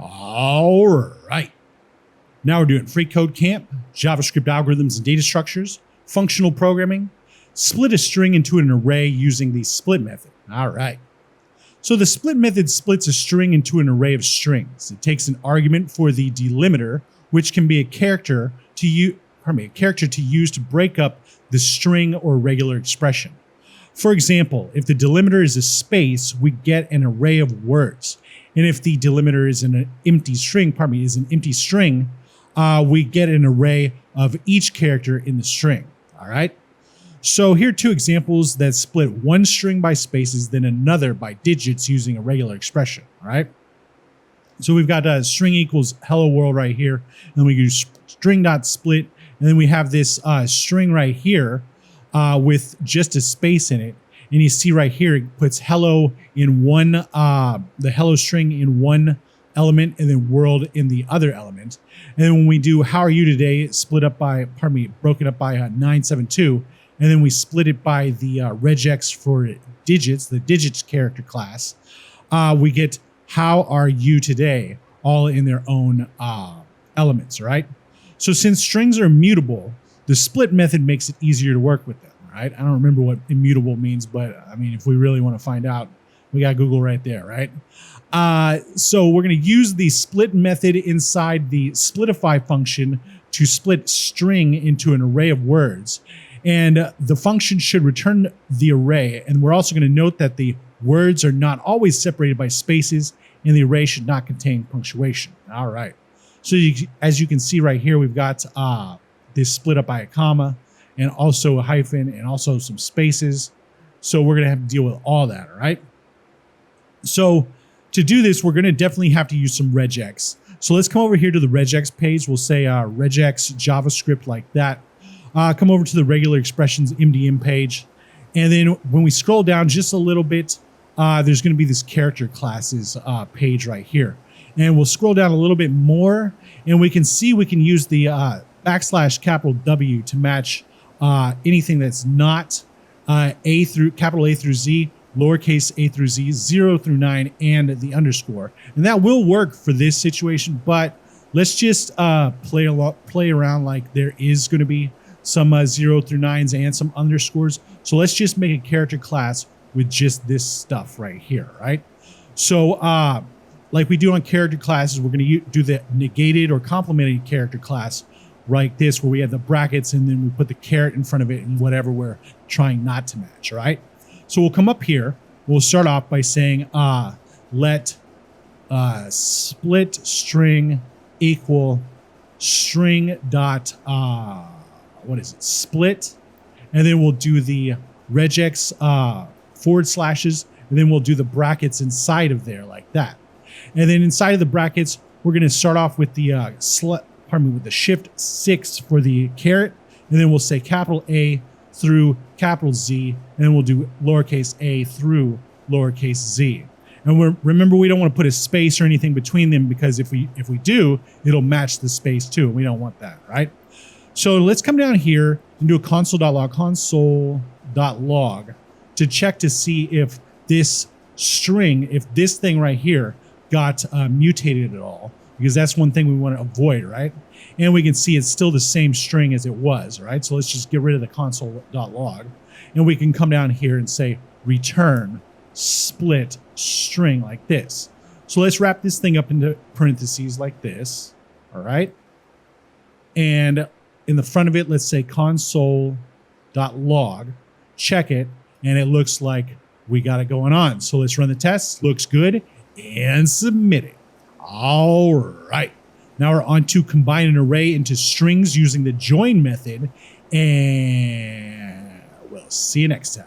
All right. Now we're doing freeCodeCamp, JavaScript algorithms and data structures, functional programming, split a string into an array using the split method. All right. So the split method splits a string into an array of strings. It takes an argument for the delimiter, which can be a character to use to break up the string or regular expression. For example, if the delimiter is a space, we get an array of words. And if the delimiter is an empty string, we get an array of each character in the string. All right. So here are two examples that split one string by spaces, then another by digits using a regular expression. All right. So we've got string equals hello world right here. And we use string dot split. And then we have this string right here with just a space in it. And you see right here, it puts hello in one, the hello string in one element and then world in the other element. And then when we do how are you today, broken up by 972. And then we split it by the regex for digits, the digits character class. We get how are you today, all in their own elements, right? So since strings are immutable, the split method makes it easier to work with them. Right? I don't remember what immutable means, but I mean, if we really want to find out, we got Google right there, right? So we're going to use the split method inside the splitify function to split string into an array of words. And the function should return the array. And we're also going to note that the words are not always separated by spaces, and the array should not contain punctuation. All right. So as you can see right here, we've got this split up by a comma, and also a hyphen, and also some spaces. So we're going to have to deal with all that, all right? So to do this, we're going to definitely have to use some regex. So let's come over here to the regex page. We'll say regex JavaScript like that. Come over to the regular expressions MDM page. And then when we scroll down just a little bit, there's going to be this character classes page right here. And we'll scroll down a little bit more, and we can see we can use the \W to match anything that's not capital A through Z, lowercase a through Z, 0 through 9, and the underscore. And that will work for this situation, but let's just play around like there is going to be some 0 through 9s and some underscores. So let's just make a character class with just this stuff right here, right? So like we do on character classes, we're going to do the negated or complemented character class like this, where we have the brackets and then we put the caret in front of it and whatever we're trying not to match, all right? So we'll come up here. We'll start off by saying let split string equal string dot, split. And then we'll do the regex forward slashes, and then we'll do the brackets inside of there like that. And then inside of the brackets, we're going to start off with the with the shift 6 for the caret, and then we'll say capital A through capital Z, and then we'll do lowercase a through lowercase z. And remember, we don't want to put a space or anything between them, because if we do, it'll match the space too, and we don't want that, right? So let's come down here and do a console.log to check to see if this string, if this thing right here got mutated at all, because that's one thing we want to avoid, right? And we can see it's still the same string as it was, right? So let's just get rid of the console.log, and we can come down here and say return split string like this. So let's wrap this thing up into parentheses like this, all right? And in the front of it, let's say console.log, check it, and it looks like we got it going on. So let's run the test. Looks good, and submit it. All right. Now we're on to combine an array into strings using the join method, and we'll see you next time.